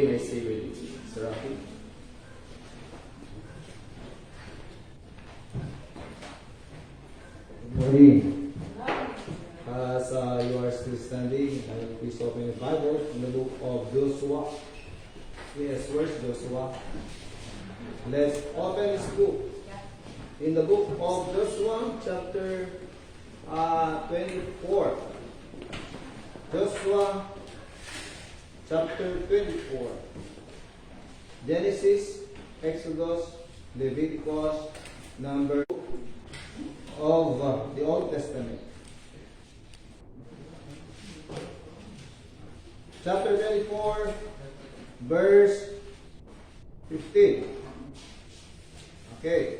day, my Savior. Sir Rafi. Good morning. As you are still standing, please open the Bible in the book of Joshua. Yes, where's Joshua? Let's open this book. In the book of Joshua, chapter 24. Joshua, chapter 24. Genesis, Exodus, Leviticus, Numbers of the Old Testament. Chapter 24, verse 15. Okay.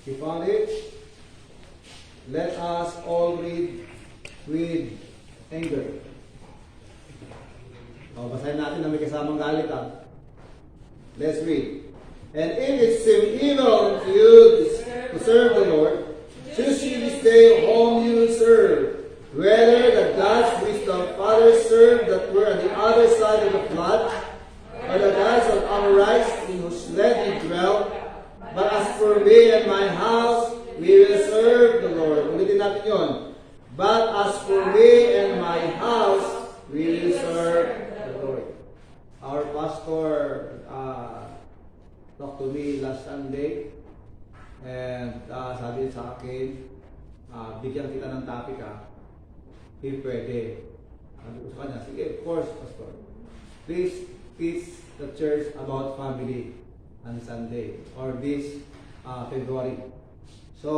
You found it? Let us all read with anger. Basahin natin na may kasamang galit ha. Let's read. And if it seem evil to you to serve the Lord, choose ye this day whom you will serve, whether the gods which the fathers served that were on the other side of the flood, or the gods of Amorites in whose land ye dwell. But as for me and my house, we will serve the Lord. Ulitin natin yun. But as for me and my house, we will serve the Lord. Our pastor talked to me last Sunday, and sabi sa akin, bigyan kita ng topic if pwede. Sabi ko sa kanya, sige, of course, pastor. Please teach the church about family on Sunday or this February. So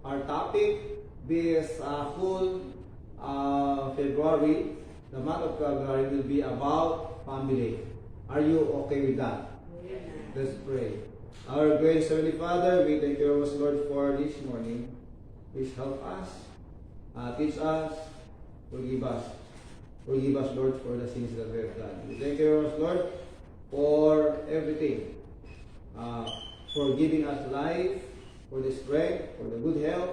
our topic this full February, the month of February will be about family. Are you okay with that? Yes. Let's pray. Our gracious Heavenly Father, we thank you, Lord, for this morning. Please help us, teach us, forgive us. Forgive us, Lord, for the sins that we have done. We thank you, Lord, for everything. For giving us life, for the strength, for the good health.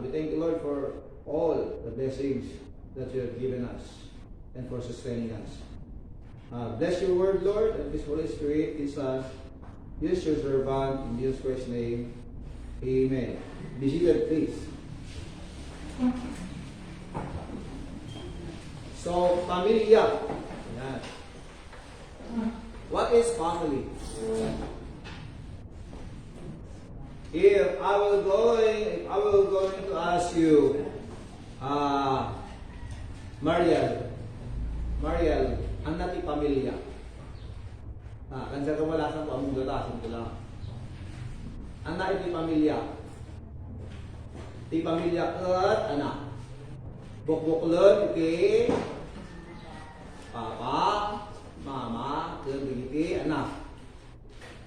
We thank you, Lord, for all the blessings that you have given us and for sustaining us. Bless your word, Lord, and this Holy Spirit is us. Use your servant in Jesus Christ's name. Amen. Be seated, please. So, pamilya. Yan. What is family? If I will going to ask you, Mariel, ang nati pamilya. Kansa ka malasan ko among gatasin ko lang. Ang nati pamilya. Ti pamilya kat anak. Bukbuklod iti papa, mama, iti anak.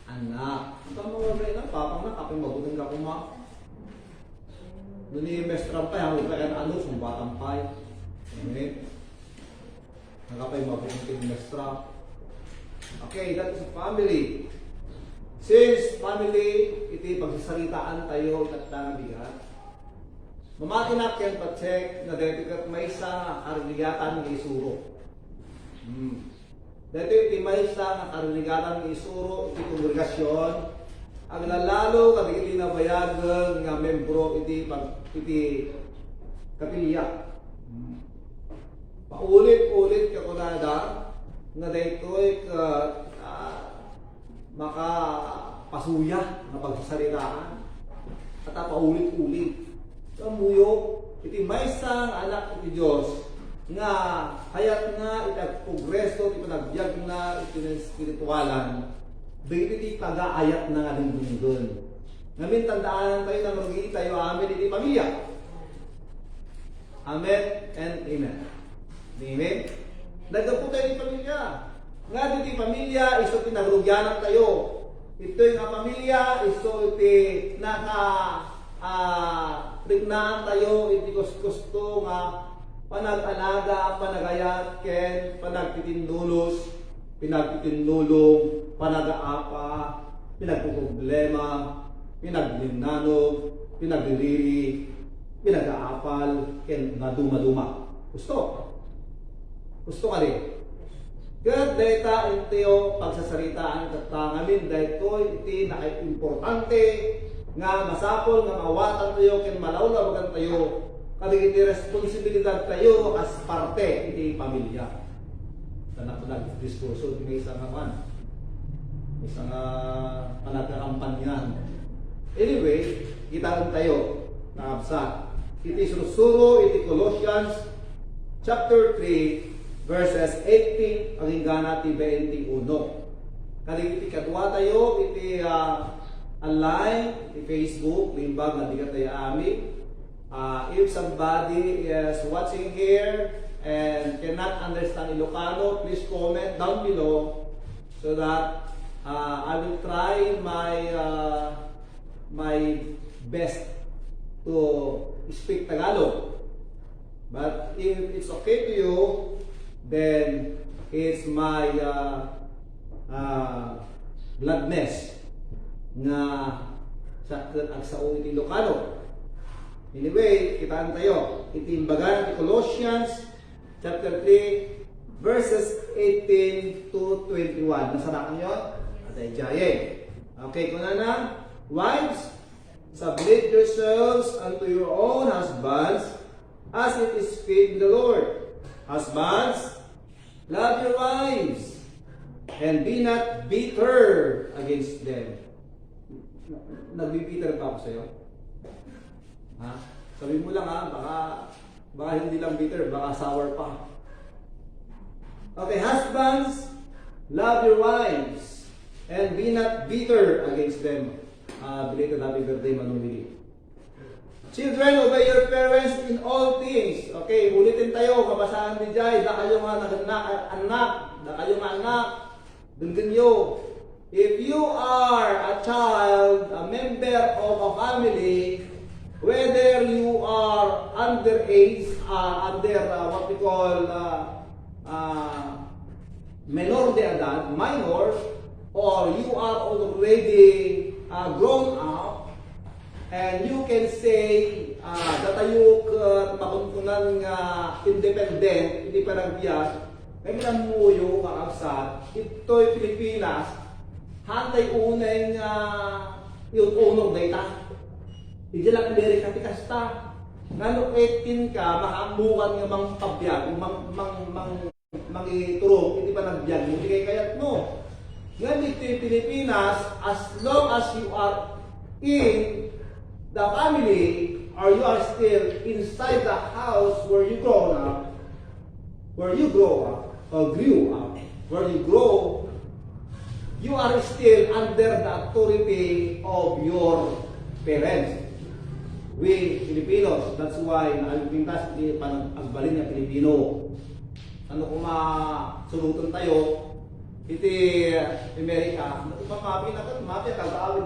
Anak. Ang mga may na, papang na, kaping mabuting ka kuma. Doon ni Mestram pa, ang upayan ano, sumbatang pay. Amen. Nakapay mabuting king Mestra. Okay, that is family. Since family, iti pagsasalitaan tayo at nangabigat. Mamatinak yan pa-check na dito may isa karigatan ng isuro. Dito iti may isa nga karigatan ng isuro, iti kongregasyon, ang lalalo kapag iti nabayagan nga membro iti kapilya. Paulit-ulit ka kunada nga dito ay makapasuya na pagsasalitaan at paulit-ulit. Kamuyo, iti maysang anak iti Diyos nga hayat nga itag progreso, iti panagbiag na iti spiritualan, dito iti pag-aayat na nga linggun. Ngamin tandaan tayo na magiging tayo amin iti pamilya. Amen and amen. Amen? Nagdapo tayo iti pamilya. Nga iti pamilya, iso pinarugyanan tayo. Ito yung pamilya, iso iti tignan tayo, iti gusto nga panag-alaga, panagayat, ken panagtitindulos, pinagtitinulong, panag-aapa, pinagpuproblema, pinaglinnanog, pinagliliri, pinag-aapal, ken nga duma-duma. Gusto? Gusto ka rin? Kat data ito pagsasaritaan ngamin daytoy iti importante nga masapol nga mawatan tayo ken malawlawagan tayo kadagiti responsibilidad tayo as parte iti pamilya. Tanak diskurso may isang naman. Isang panagkakampanyan. Anyway, kita tayo nakabsa. Iti sursuro iti Colossians chapter 3 verses 18 ang hinggan ti 21. Kadagiti kadwa tayo iti online, iti Facebook, limbag na di ka tayo amin. If somebody is watching here and cannot understand Ilocano, please comment down below so that I will try my best to speak Tagalog. But if it's okay to you, then it's my gladness na sa agsao iti Ilocano. Anyway, kitaan tayo. Itimbagan iti Colossians chapter 3 verses 18 to 21. Nasarakan yun? At ay jaye. Okay, kuna na. Wives, submit yourselves unto your own husbands as it is fit in the Lord. Husbands, love your wives and be not bitter against them. Nagbibitter pa ako sa'yo? Ha? Sabi mo lang baka hindi lang bitter, baka sour pa. Okay, husbands, love your wives and be not bitter against them. Belated happy birthday, Manumili. Children, obey your parents in all things. Okay, ulitin tayo, kabasahan ni Jai, da kayo nga anak, dunggan nyo. If you are a child, a member of a family, whether you are underage, under what we call menor de edad, minor, or you are already grown up, and you can say datayo makunkunan nga independent, hindi pa nagbiyak, kailan mo yung kakabsat, ito'y Pilipinas, hantay unay nga yung unong data. Hindi lang Amerika ti kasta. Ngano 18 ka, makamukan nga mang pabiyag, mangiturong, hindi pa nagbiag, hindi kayo kayat mo. Ngayon dito yung Pilipinas, as long as you are in the family, or you are still inside the house where you grow up, or grew up, where you grow, you are still under the authority of your parents. We Filipinos, that's why naalipintas di panagbalin niya Pilipino. Ano kung masulutan tayo, iti Amerika, mapi kagawin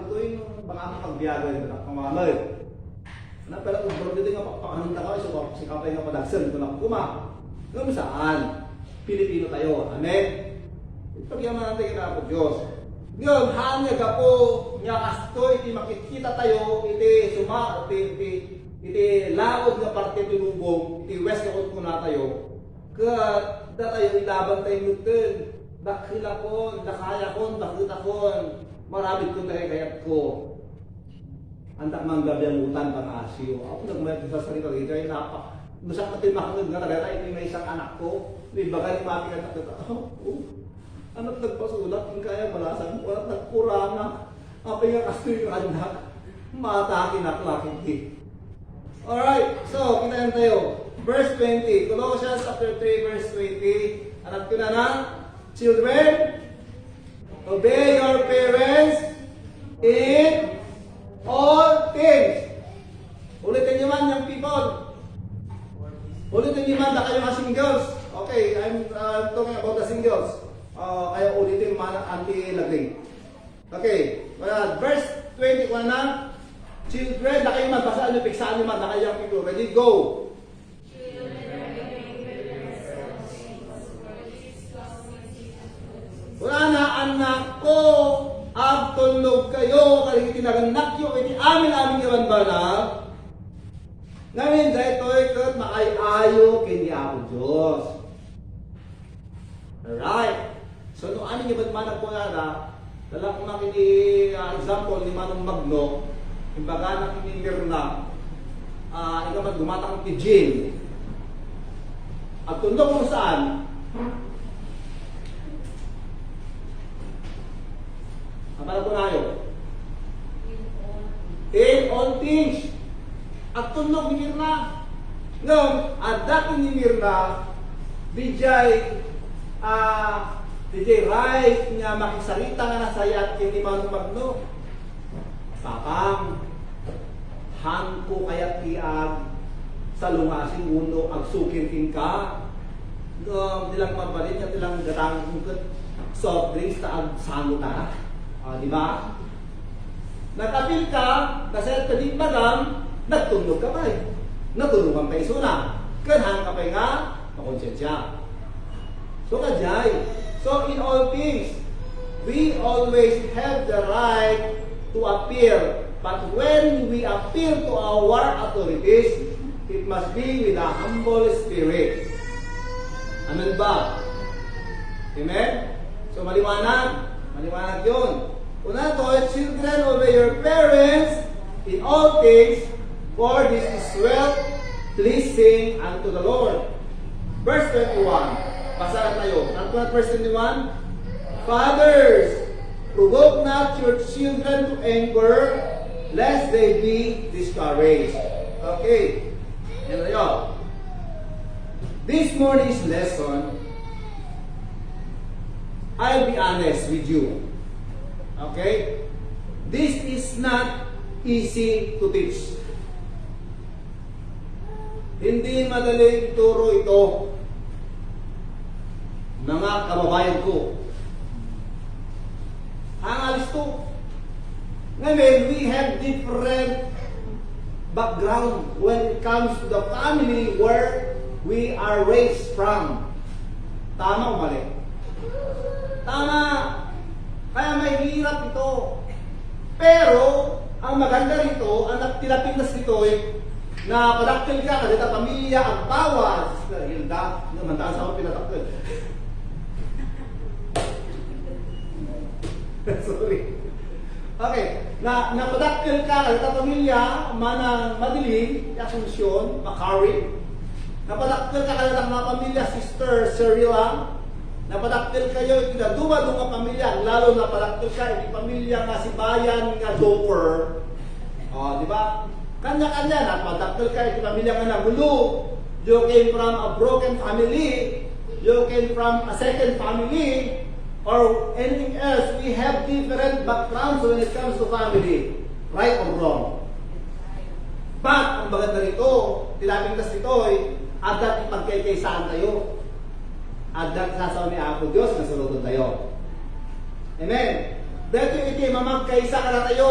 ito yung mga pagbiyago yung pangmamay. Ano pala kung bro dito nga pakahanda ka, so si kapay nga padagsan, kung nakukuma. Ngayon saan? Pilipino tayo. Amen? Ipagyaman natin kita po Diyos. Ngayon, hanya ka po, nga kasto, iti makikita tayo, iti laod nga parte tinubong, iti west ka po na tayo. Kada tayo ilaban tayo nutin. Dakilakon, dakayakon, dakutakon, maramit ko tayo kayat ko. Antak mang gabi ang utan pang asyo. Ako nagmayat sa sarita dito, ay masak natin makanod nga talaga, ito may isang anak ko. May baga ni mati ka nakita. Anak nagpasulat, yung kaya malasan ko, at nagkurana. Apay nga kasto yung anak. Mataki na klakiti. Alright, so, kita tayo. Verse 20, Colossians chapter 3, verse 20. Anak ko na. Children, obey your parents in all things. Ulitin niyo man yung people. Ulitin niyo man na kayo mga singles. Okay, I'm talking about the singles. Kaya ulitin man anti-lagring. Okay, verse 20 ko na. Children, na kayo man, basaan nyo, piksaan nyo man, na kayo ang people. Ready, go! Wala na anak ko, agtulog kayo, kaya tinaganak yun, iti amin yaman ba na? Ngayon, dahil ito'y kat makay-ayo, kini ako Diyos. Alright. So, no, ano yung ba't manag po na dala ko na kini example ni Manong Magno, yung baga na kininir na, ikaw magdumatang ti Jim. At tundok kung saan, para po na kayo. In all things. At tundok ni Mirna. Ngayon, at dati ni Mirna, DJ right nga makisarita nga nasaya at kini Manong Magno. Papang, hangko kayat tiag sa lungasin uno ag sukin ka. Dilang mabalit at dilang gatang soft drinks ta ag sango ta. Di ba? Nakapil ka, kasi tadi bagang nagtunog ka pa eh. Natulungan pa iso na. Kanhang ka pa nga, makonsensya. So kajay. So in all things, we always have the right to appeal. But when we appeal to our authorities, it must be with a humble spirit. Amen ba? Amen? So maliwanag. Maliwanag yun. Una to, children, obey your parents in all things, for this is well-pleasing unto the Lord. Verse 21. Basahan tayo. Ano po na verse 21? Fathers, provoke not your children to anger, lest they be discouraged. Okay. Yan tayo. This morning's lesson, I'll be honest with you. Okay? This is not easy to teach. Hindi madaling ituro ito, mga kababayan ko. Ang alis to. Ngayon, we have different background when it comes to the family where we are raised from. Tama o mali? Tama. Kaya may hirap ito. Pero, ang maganda rito, ang tinapintas nito na padaktil ka, kasi pamilya ang bawas. Hilda, naman taas ako pinataktil. Sorry. Okay, napadaktil ka, kasi pamilya, madilim, Asunsyon, Macari. Napadaktil ka kasi ng mga pamilya, Sister Cerilla. Napadaktil kayo, duma-duma nga pamilya, lalo napadaktil ka, hindi pamilya nga si Bayan nga Joker. Di ba? Kanya-kanya, napadaktil ka, hindi pamilya nga nagulo. You came from a broken family. You came from a second family. Or anything else. We have different backgrounds when it comes to family. Right or wrong? But, ang maganda nito, tinapintas nito adat ipagkaykaysaan tayo. Adat sasaw ni Apo Diyos na sulutan tayo. Amen. Dito iti mamagkaysa ka na tayo.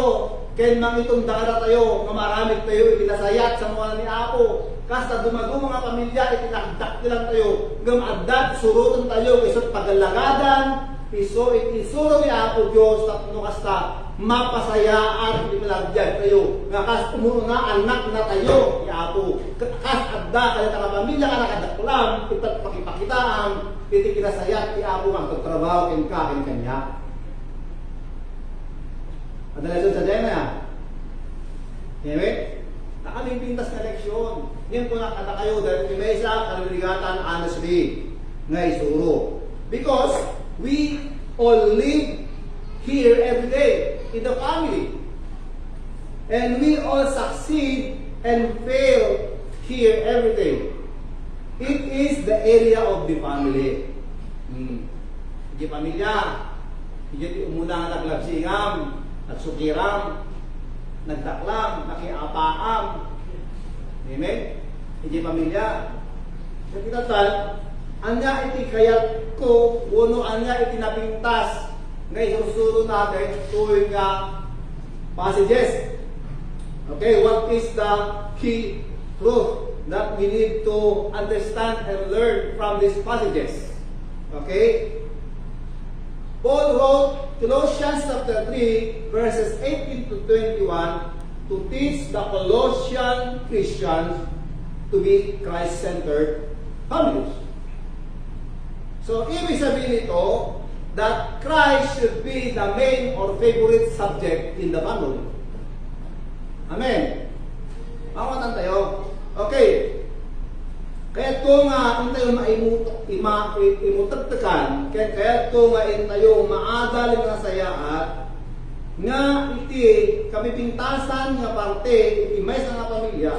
Ken mangitunda ka na tayo. Mamaramit tayo itinasayat sa mga ni Apo. Kasta dumago mga pamilya itinakdak nilang tayo. Gamadat surutan tayo. Isot pagalagadan. Isuro ni Apo Diyos tapno kasta mapasayaan ipilagyan kayo. Nga kas umuno na anak na tayo ni Apo. Kas adda kaya pamilya ka nakadaklam itat pakipakitaan iti kinasayat ni Apo ang pagtrabaho ken ka ken kanya. Adala sa dena. Yeme? Nakaling pintas na leksyon. Ngayon po nakata kayo dahil may isa kaluligatan honestly nga isuro. Because we all live here every day in the family. And we all succeed and fail here every day. It is the area of the family. Hindi pamilya. Hindi umuna naglabsingam at sukiram, nagdaklam, nakiapaam. Amen? Hindi pamilya. So kita tal, anya iti kayat ko, uno anya iti napintas, nga isusuro natin tuwing passages. Okay, what is the key truth that we need to understand and learn from these passages? Okay? Paul wrote Colossians chapter 3, verses 18 to 21 to teach the Colossian Christians to be Christ-centered families. So, ibig sabihin nito, that Christ should be the main or favorite subject in the family. Amen. Mawatan tayo. Okay. Kaya ito nga, tayo imutagtakan, kaya ito nga, tayo maadali nga sayaat, nga iti kami pintasan nga parte, iti may sa nga pamilya,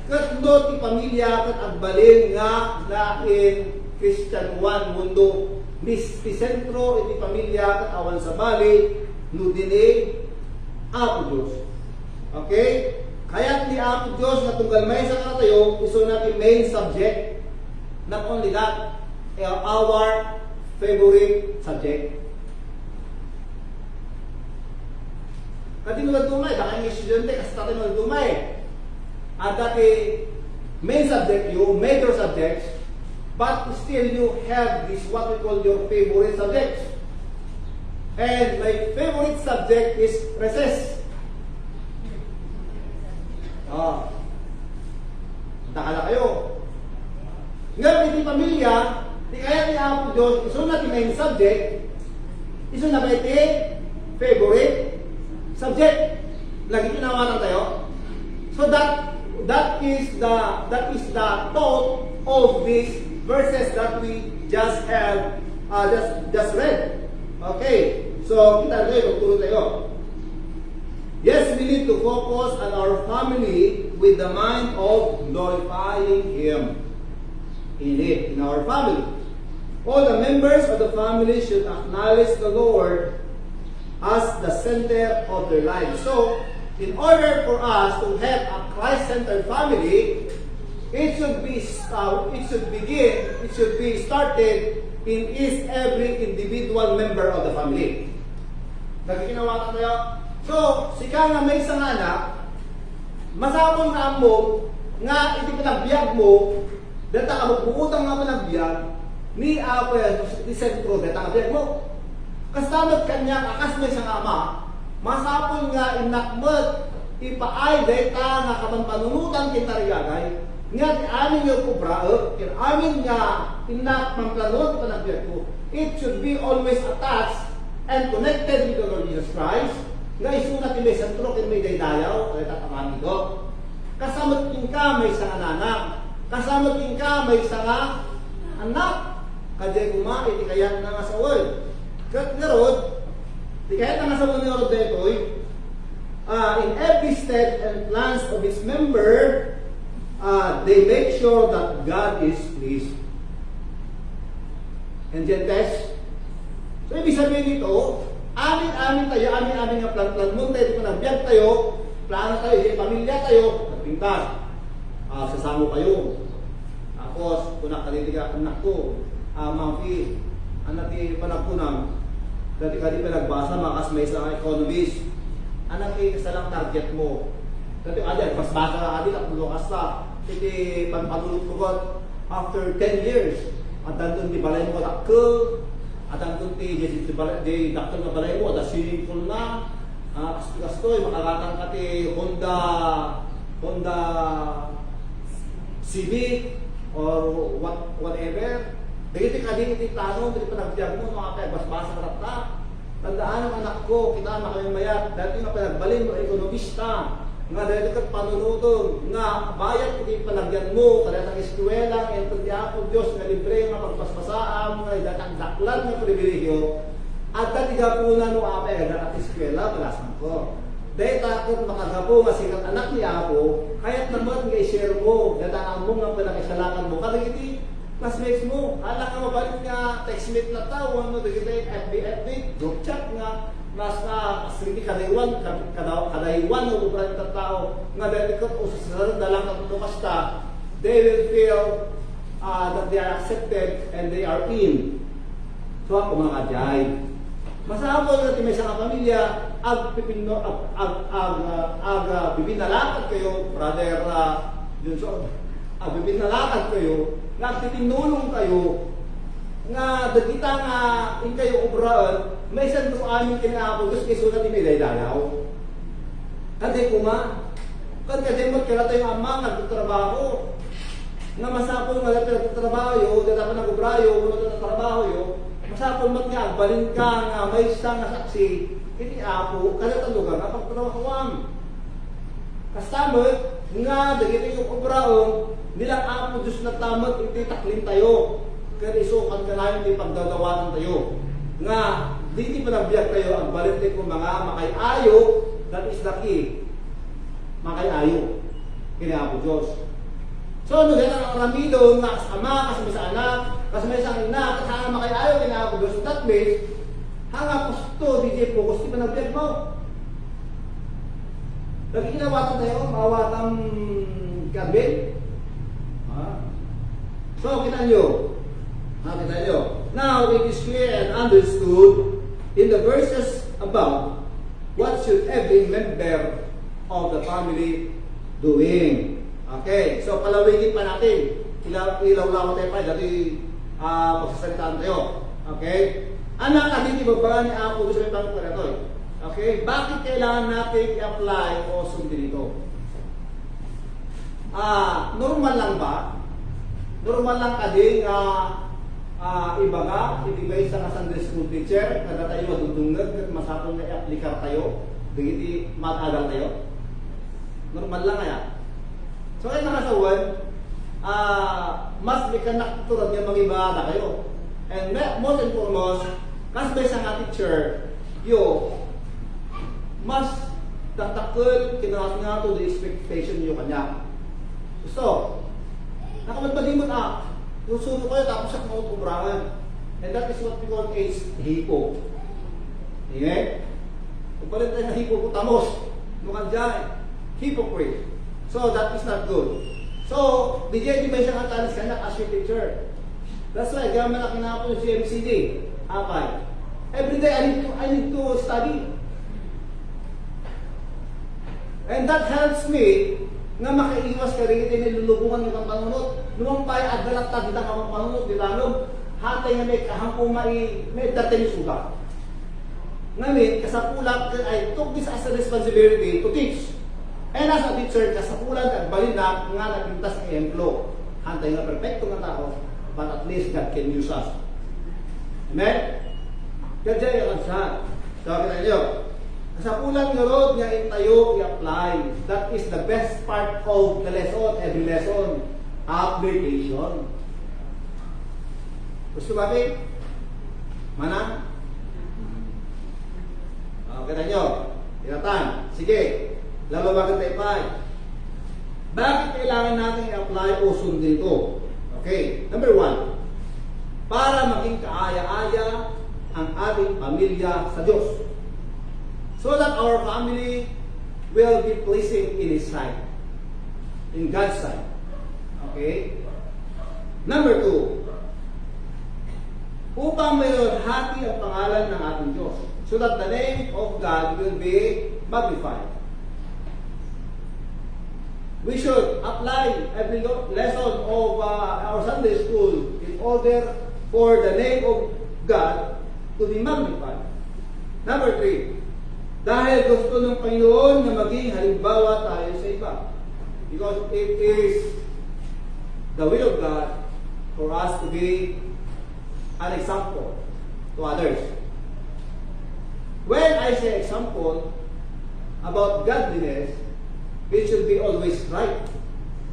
kat do ti pamilya, kat agbalin nga lain Christian one mundo, ti sentro, iti pamilya, kat awan sa bali, nudini, Apo Diyos. Okay? Kaya ni Apo Diyos na tunggal may sa katayo, iso natin main subject, not only that, our favorite subject. Kati mo nagdumay, baka yung estudyante, kasi tatin mo nagdumay. At dati, main subject you, major subjects, but still you have this what we call your favorite subjects. And my favorite subject is recess. Takala kayo. Ngayon, hindi pamilya, di kaya ni Apo Diyos, iso na main subject, iso na ba iti favorite subject. Lagi tinawanan tayo. So that is the thought of these verses that we just have just read. Okay. So kita tayo, tutulong tayo. Yes, we need to focus on our family with the mind of glorifying Him in our family. All the members of the family should acknowledge the Lord as the center of their lives. So, in order for us to have a Christ-centered family, it should be started in each every individual member of the family. Nagkikinawakan tayo? So, sika nga may isang anak, masapon na mo, nga iti pinagbiag mo, data ka magbuutang nga pinagbiag, ni Apo di sentro, data ka biag mo. Kastamat kanya, akas may isang ama, masapon nga inakmat, ipaay, data nga kapanpanunutan kintarigagay, nga di amin yung kubraot, amin nga inak mamplanon pinagbiag ko. It should be always attached and connected with the Lord Jesus Christ, nga isunat yung may sentro, yung may daydayaw, ay tatamani ko. Kasamot king ka, may isang anak. Kasamot king ka, may isang anak. Kaya kumait, ikayat na nga sa world. Kat narod, ikayat na nga sa world ni Lord Detoy, in every step and plans of its member, they make sure that God is pleased. And Gentes, so ibig sabihin nito, amin tayo, amin nga plan mo tayo, panagbiag tayo, plano tayo, pamilya tayo, nagpintas, sasamo kayo. Tapos, kunak kalitiga, anak ko, mangki, anak ti panagpunang, dati ka di pinagbasa, makas may isang economist, anak ti kasalang target mo. Dati ka di, mas basa ka di, nakulukas sa, iti panpatulog ko after 10 years, at dandun di balay mo katakkel, at ang tunti, di doktor na balay mo, at swimming pool na, kastoy, makalatang ka ti Honda Civic, or whatever. Dito ka din iti plano, dito pa nagbiag mo, mga bas-basa ka ta. Tandaan ang anak ko, kita na kami mayat, dati nga pinagbalin mo, ekonomista, nga dahil ka panunuton, nga bayad iti panagyan mo, kada ng eskwela, ito di Apo Diyos, nga libre nga pagpaspasaam, nga datang daklan nga pribilehiyo, at dati gapunan mo apay, at eskwela, malasan ko. Dahil takot makagapo nga sikat anak ni Apo, kaya't naman nga i-share mo, datang mo nga pinakisalakan mo, kada iti classmates mo, hala nga mabalik nga textmate na tao, ano, dito FB, group chat nga, nasa asriti kadaywan o ubrang tao nga dahil ko o sa dalang na tutukas ta, they will feel that they are accepted and they are in. So ako mga kajay, masabot natin may isang pamilya, bibinalakad kayo, brother Junson, bibinalakad kayo, nagtitinulong kayo, nga dagita nga in kayo obraan, may isang amin kinaapo, gusto kayo sulat imilay dalaw. Kadi ko nga, kadi mo kaya tayo ama, nagtatrabaho, nga masapol nga nagtatrabaho yo, data pa nag-obrayo, wala nagtatrabaho yo, Masapon mat nga, balin ka nga, may isang nga saksi, iti apo, kada talugan nga pagpatawakawam. Kasamot, nga, dagiti yung obraon, nilang apo Diyos na tamot, iti taklin tayo. Kaya isukan ka namin, iti pagdadawanan tayo. Nga, di pa nabiyag tayo, ang balin ko mga makayayo, that is the key. Makayayo. Kaya apo Diyos. So, ano yan ang ramido nga sa ama, kasama sa anak, kasama sa ina, kasama kay ayaw, kinaako doon. So that means, hanga pusto, DJ focus, di pa nag-vlog mo. Lagi kinawatan tayo, mawatang Carmen. So, kita nyo. Kita nyo. Now, it is clear and understood in the verses above what should every member of the family doing. Okay, so palawigin pa natin. Ilaw-law tayo pa, dati pagsasalitaan tayo. Okay? Anak, hindi ba ni Apo gusto yung pangit pa ito? Okay? Bakit kailangan natin i-apply o sundin ito? Normal lang ba? Normal lang ka din ibaga, ibigay sa Sunday school teacher, kada tayo madudungag at masapon na i-apply tayo, digiti mag-agal tayo? Normal lang kaya? So ay nakasawan, mas may kanakturad niya mag-iba na kayo. And most and foremost, kasbay sa nga teacher, mas tatakil kinakas nga to the expectation niyo kanya. So, nakamadbalimot susunod kayo tapos sa kumautubrahan. And that is what we call a hipo. Okay? Kung palit tayo na hipopotamos, nukang dyan, hypocrite. So that is not good. So, DJ, di ba siya katalis ka na as your teacher? That's why, kaya malaki na ako yung CMCD. Apay. Every day, I need to study. And that helps me na makaiwas ka rin nilulubungan ng panunod. Lumampay at dalagtag ng mga panunod, di lalong hatay na may kahampo may dating suga. Ngayon, kasapulat, I took this as a responsibility to teach. And as a teacher, kasapulan at balina nga nagpintas ng emplo. Hantay nga perfecto nga tao, but at least God can use us. Amen? Kadya yung siya. So, kita nyo. Kasapulan nga road nga tayo i-apply. That is the best part of the lesson, every lesson. Application. Gusto ba, babe? Mana? Kita nyo. Tinatan. Sige. Lalawagan tayo pa. Bakit kailangan natin i-apply o sundin ito? Okay, number 1. Para maging kaaya-aya ang ating pamilya sa Diyos. So that our family will be pleasing in His sight. In God's sight. Okay? Number 2. Upang mayroonhati ang pangalan ng ating Diyos. So that the name of God will be magnified. We should apply every lesson of our Sunday school in order for the name of God to be magnified. Number 3, dahil gusto ng Panginoon na maging halimbawa tayo sa iba. Because it is the will of God for us to be an example to others. When I say example about godliness, it should be always right.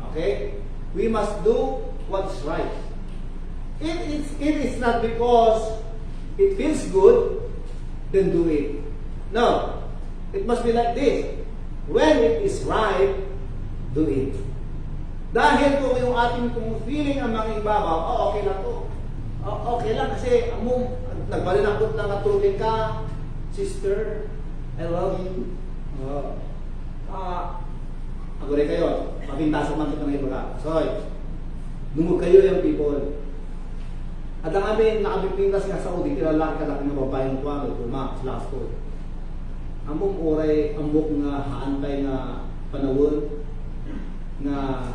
Okay? We must do what's right. It is not because it feels good, then do it. No. It must be like this. When it is right, do it. Dahil kung yung ating feeling ang mga ibabaw, okay lang to. Okay lang kasi nagbalinakot na natulin ka, sister, I love you. Ako rin kayo, mapintasok man ito ng iba. So, lumog kayo yung people. At ang amin, nakapipintas nga sa Saudi, kilala ka ng babayang tuwa, tumak, last ko. Among oray, amok nga haantay nga panawon, nga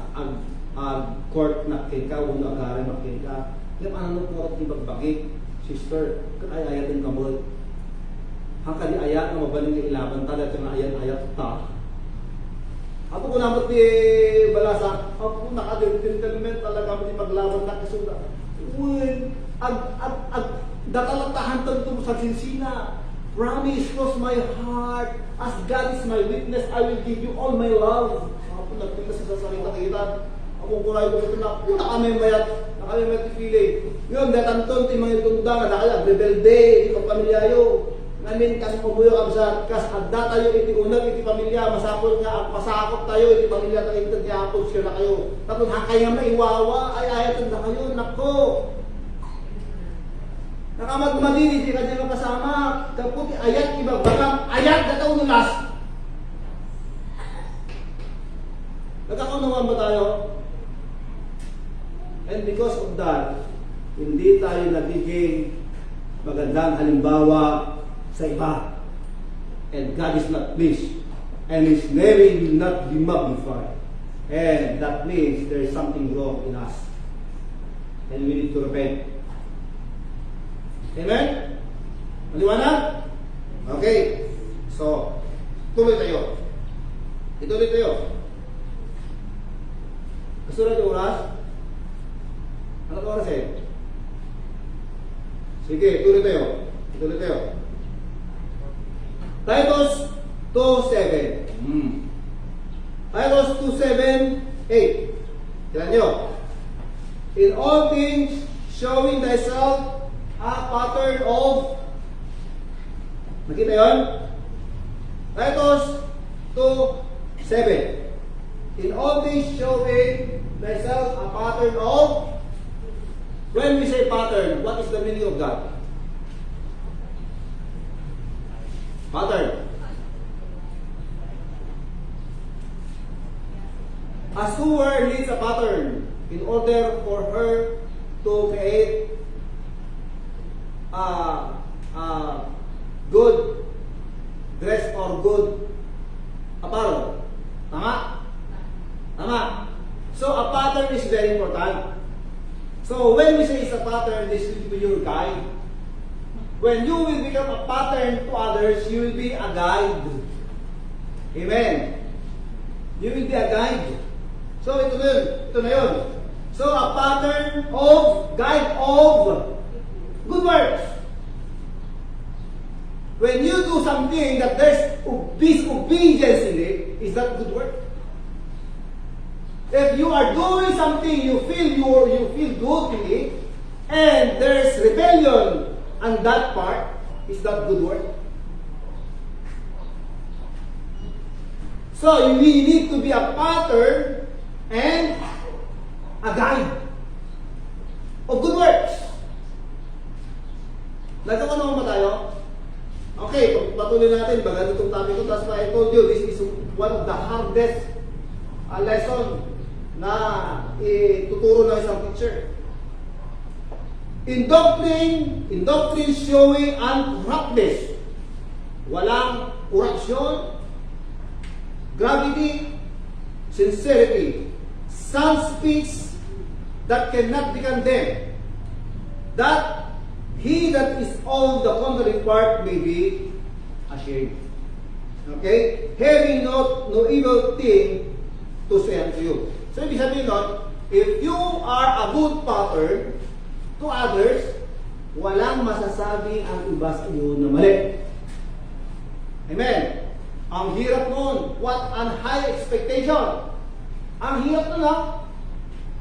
court nakin ka, uno agari nakin ka. Yung ano po at ibagbagi, sister, kaya-ayatin ka mo. Hangka di ayat na mabaling nga ilaban talat yung ayat-ayat ta. Ako kung namot ni balasa, ako nakadintelment talaga mo ni paglaban na kasuda. Uy, datalatahan tanto sa sinsina. Promise, cross my heart. As God is my witness, I will give you all my love. Ako nagpila sa salita kita. Ako kulay ko ito na, nakamembayat feeling. Yun, datanton, timang itundang, nakaya, rebelde, iti pamilyayo. Namin, kasi mabuyo kamsat, kas adda tayo, iti unag, iti pamilya, masapol nga, pasakot tayo, iti pamilya, tayo, iti hapon, siya na kayo. Tapos, hakaya maiwawa, ay ayatan na kayo, nako. Nakamagmadin, hindi ka dyan kasama. Kaputi, ayat, iba, bakang, ayat, dataw nulas. Nagkakaunawaan ba tayo? And because of that, hindi tayo nagiging magandang halimbawa sa iba. And God is not pleased. And His name will not be magnified. And that means there is something wrong in us. And we need to repent. Amen? Maliwanag? Okay. So, tuloy tayo. Ituloy tayo. Kasunod yung oras? Ano ka oras eh? Sige, tuloy tayo. Ituloy tayo. Titus 2:7. Titus 2:7-8. Tignan nyo. In all things, showing thyself a pattern of, nakita yun? Titus 2:7. In all things showing thyself a pattern of, when we say pattern, what is the meaning of that? Pattern. A sewer needs a pattern in order for her to create good dress or good apparel. Tama? Tama. So a pattern is very important. So when we say it's a pattern, this will be your guide. When you will become a pattern to others, you will be a guide. Amen. You will be a guide. So ito na yun. So a pattern of, guide of good works. When you do something that there's disobedience in it, is that good work? If you are doing something you feel good in it, and there's rebellion on that part, is that good work? So we need to be a pattern and a guide of good works. Nagkakaroon naman ba tayo? Okay, patuloy natin. Baga itong topic ko. That's why I told you, this is one of the hardest lesson na ituturo ng isang teacher. In doctrine showing uncorruptness. Walang corruption, gravity, sincerity, sound speech that cannot be condemned. That he that is all the contrary part may be ashamed. Okay? Having no evil thing to say unto you. So, ibig sabihin nun, if you are a good pattern to others, walang masasabi ang iba sa iyo na mali. Amen? Ang hirap nun. What an high expectation. Ang hirap nun ha.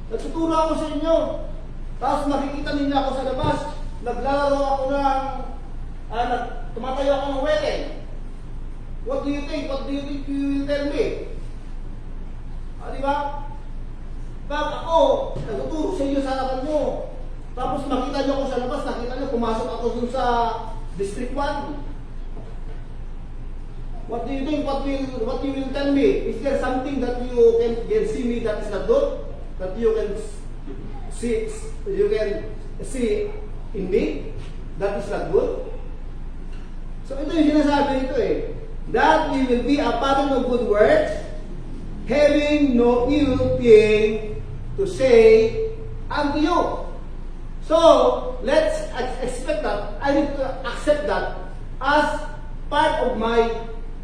Nagtuturo ako sa inyo. Tapos nakikita ninyo ako sa labas. Naglalaro ako ng, tumatayo ako ng wedding. What do you think? What do you think you will tell me? Diba? Pag ako, nagtuturo sa inyo sa harapan nyo. Tapos makita nyo ako sa labas, nakita nyo, pumasok ako dun sa District 1. What do you think? What you will tell me? Is there something that you can see me that is not good? That you can see in me? That is not good? So ito yung sinasabi nito eh. That we will be a pattern of good works, having no evil thing to say unto you. So, let's expect that. I need to accept that as part of my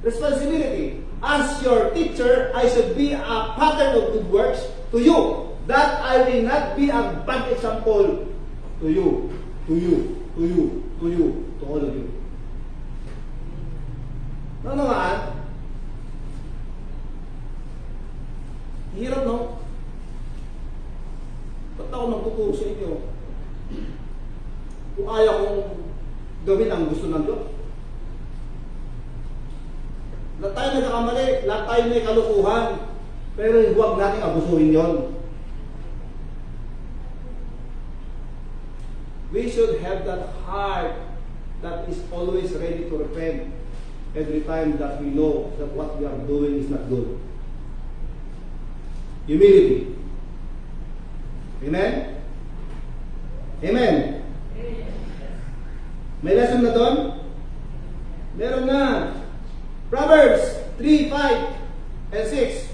responsibility. As your teacher, I should be a pattern of good works to you. That I will not be a bad example to you. to you, to all of you. No naman, hirap no? Ba't ako magtuturo sa inyo? Kung ayaw kong gawin ang gusto ng Diyos. Lahat tayo nagkakamali, lahat tayo may kalukuhan, pero huwag natin abusuhin yon. We should have that heart that is always ready to repent every time that we know that what we are doing is not good. Humility. Amen? Amen? May lesson na doon? Meron na. Proverbs 3, 5, and 6.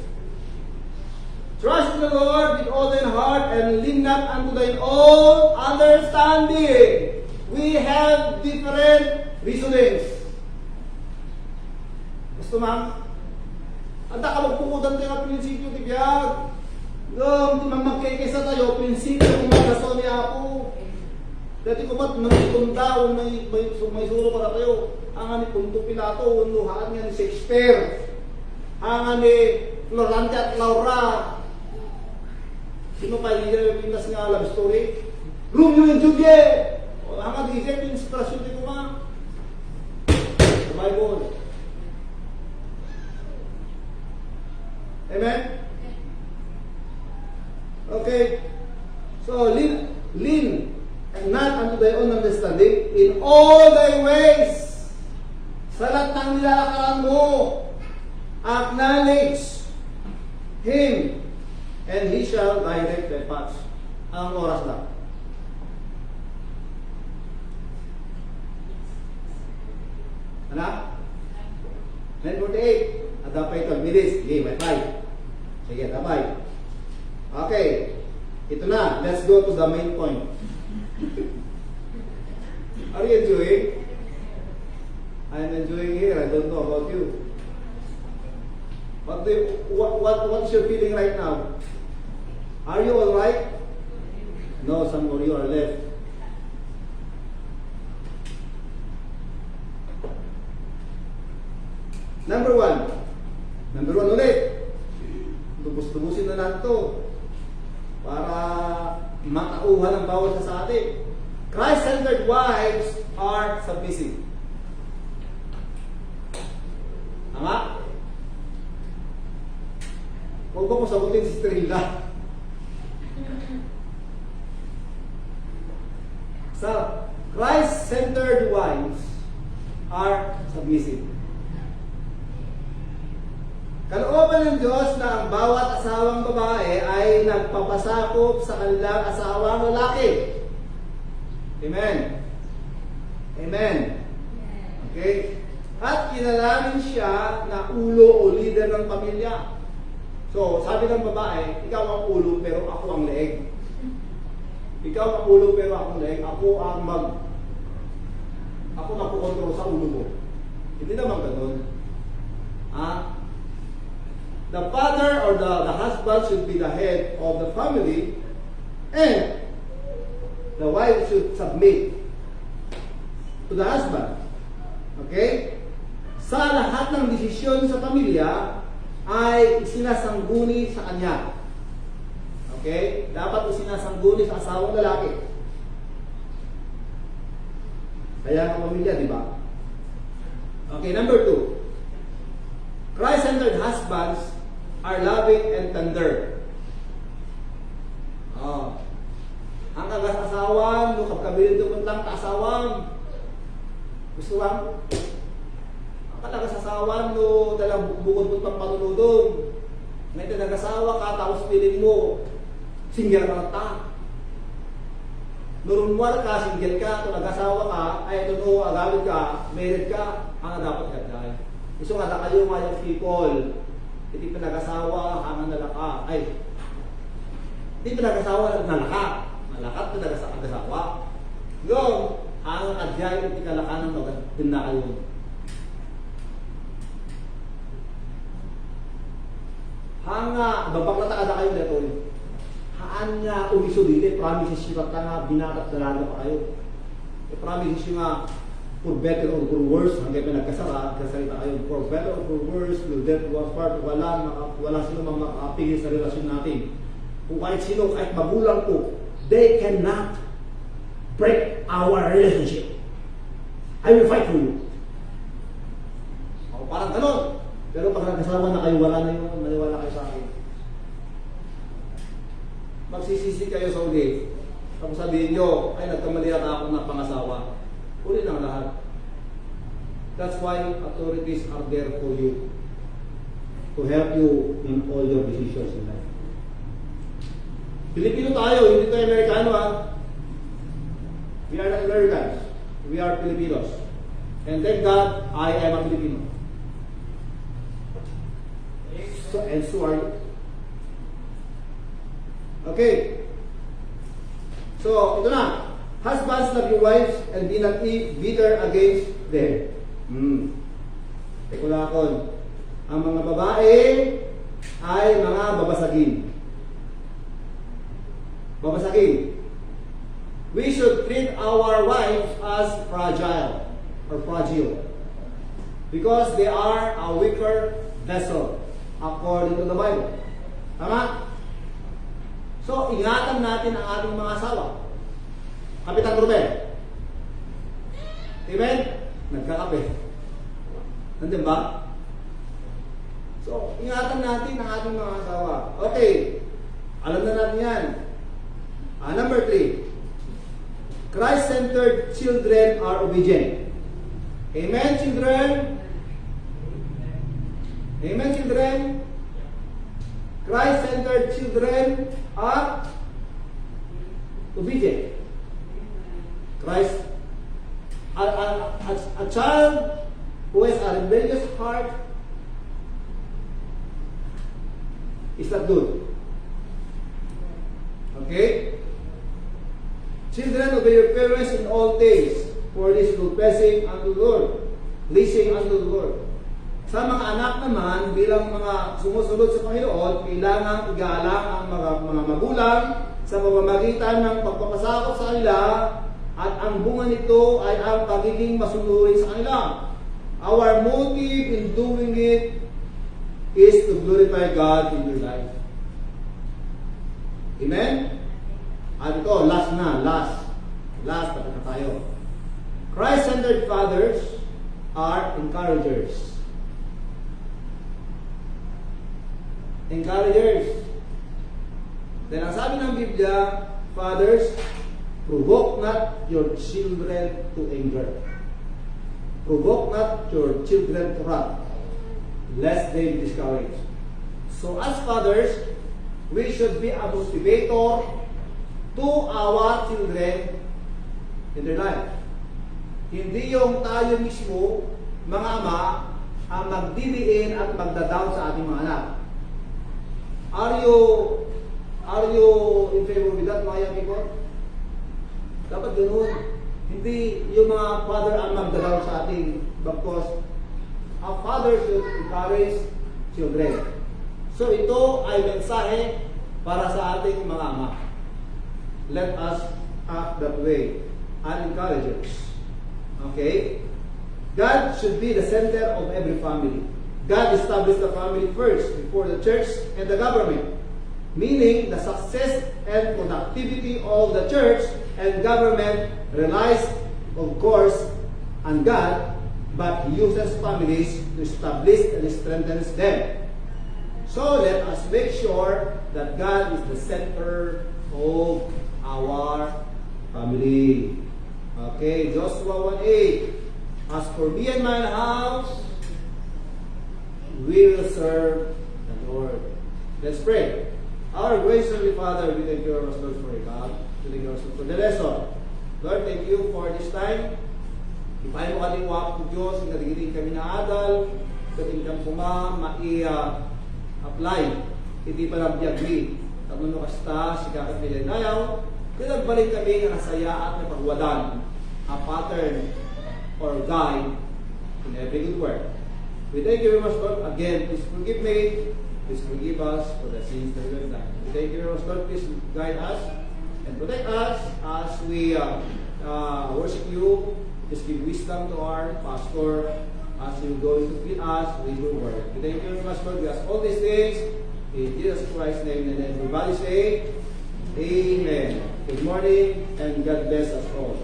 Trust in the Lord with all thine heart and lean not unto thine own understanding. We have different reasonings. Gusto ma'am? Anda ka magpukudan tayo ng prinsipyo, tibiyag. Di magkikisa tayo, prinsipyo kung magkaso niya ako. Dati ko ba't nangitunda o may suro para tayo. Ang ni Punto Pilato, unuhaan nga ni Shakespeare. Ang ni Florante at Laura. Sino pa yung pintas nga love story? Romeo and Juliet! Ang mag-isip yung inspirasyon dito nga. The Bible. Amen? Okay. So, lean and not unto thy own understanding in all thy ways. Sa lahat ng nilalakaran mo, acknowledge Him and He shall direct thy paths. Ang oras na. Anak? 9:48. Adapay ito. Bilis. Sige, may 5. Sige, adapay. Okay. Ito na. Let's go to the main point. Are you enjoying? I'm enjoying here. I don't know about you. What is your feeling right now? Are you all right? No, some of you are left. Number one ulit. Tubus-tubusin na natin ito para matauhan ang bawat isa sa atin. Christ-centered wives are submissive. Tama? Huwag mo sagutin si Strilla. So, Christ-centered wives are submissive. Kalooban ng Diyos na ang bawat asawang babae ay nagpapasakop sa kanilang asawang lalaki. Amen. Amen. Okay? At kinalamin siya na ulo o leader ng pamilya. So, sabi ng babae, ikaw ang ulo pero ako ang leeg. Ikaw ang ulo pero ako ang leeg. Ako magkukontrol sa ulo mo. Hindi naman ganun. The father or the husband should be the head of the family and the wife should submit to the husband. Okay? Sa lahat ng desisyon sa pamilya ay sinasangguni sa kanya. Okay? Dapat sinasangguni sa asawang lalaki. Kaya ang pamilya, di ba? Okay, number 2. Christ-centered husbands are loving and tender. Ang kagas-asawan, no kapkabilin doon lang kaasawang. Gusto lang? Ang kagas-asawan, no dalang bukod pang panunudong. Ngayon nag-asawa ka, tapos piling mo, single ka ta. Nurunwar ka, single ka, kung nag-asawa ka, ay ito no, agawid ka, married ka, ang dapat ka. Gusto nga na kayo mga yung people, hindi pa nag-asawa, hangan nalaka. Ay, hindi pa nag-asawa, nalaka. Nalakat pa nag-asawa. Yung, hangan adyay, hindi kalakanan, din na kayo. Hanga, babaklata ka na kayo dito. Haan nga, umiso dito, promises siya ka nga, binakat na lalo pa kayo. promise nyo nga, for better or for worse, hanggang nagkasalita kayo, for better or for worse, will death do us part, wala sino mang makapigil sa relasyon natin. Kung kahit sino, kahit magulang ko, they cannot break our relationship. I will fight for you. O, parang ganon. Pero pag nagkasama na kayo, wala na yung maniwala kayo sa akin. Magsisisi kayo sa uli. Tapos sabihin nyo, ay nagkamali na ako ng pangasawa. Uli lang lahat. That's why authorities are there for you. To help you in all your decisions in life. Pilipino tayo, hindi tayo Amerikano ha. We are not Americans. We are Filipinos. And thank God, I am a Filipino. So, and so are you. Okay. So, ito na. Husbands, love your wives and be not bitter against them. Tekulakon. Ang mga babae ay mga babasagin. Babasagin. We should treat our wives as fragile or fragile because they are a weaker vessel according to the Bible. Tama? So, ingatan natin ang ating mga asawa. Kapitan Ruben. Amen? Nagkakape. Nandiyan ba? So, ingatan natin ang ating mga asawa. Okay. Alam na natin yan. Number 3. Christ-centered children are obedient. Amen, children? Amen, children? Christ-centered children are obedient. Christ, a child who has a rebellious heart is not good. Okay? Children, obey your parents in all things, for this will pleasing unto the Lord. Pleasing unto the Lord. Sa mga anak naman, bilang mga sumusunod sa Panginoon, kailangan igalang ang mga magulang sa pamamagitan ng pagpapasakop sa kanila at ang bunga nito ay ang pagiging masunurin sa kanila. Our motive in doing it is to glorify God in your life. Amen? At ito, last tapos na tayo. Christ-centered fathers are encouragers. Encouragers. Then ang sabi ng Biblia, fathers, provoke not your children to anger. Provoke not your children to wrath, lest they be discouraged. So as fathers, we should be a motivator to our children in their life. Hindi yung tayo mismo, mga ama, ang magdidiin at magdadown sa ating mga anak. Are you in favor with that, mga young people? Dapat ganun. Hindi yung mga father ang magdadown sa ating, because a father should encourage children. So ito ay mensahe para sa ating mga ama. Let us act that way and encourage us. Okay? God should be the center of every family. God established the family first before the church and the government. Meaning, the success and productivity of the church and government relies, of course, on God, but He uses families to establish and strengthen them. So, let us make sure that God is the center of our family. Okay, Joshua 1:8. As for me and my house, we will serve the Lord. Let's pray. Our gracious Heavenly Father, we thank you, Lord, for your God. We thank you, Lord, for the lesson. Lord, thank you for this time. Ipahin mo kating wak po Diyos, nagiging kami na adal, kating kami apply. Hindi pa lang biyagli. Tapos mo kasta, sigakat nila balik kami ng nasaya at napagwadan, a pattern or guide in every good work. We thank you very much, Lord. Again, please forgive me. Please forgive us for the sins that we have done. We thank you very much, Lord. Please guide us and protect us as we worship you. Just give wisdom to our pastor as you go to feed us with your word. We thank you very much, Lord. We ask all these things in Jesus Christ's name, and everybody say, Amen. Good morning, and God bless us all.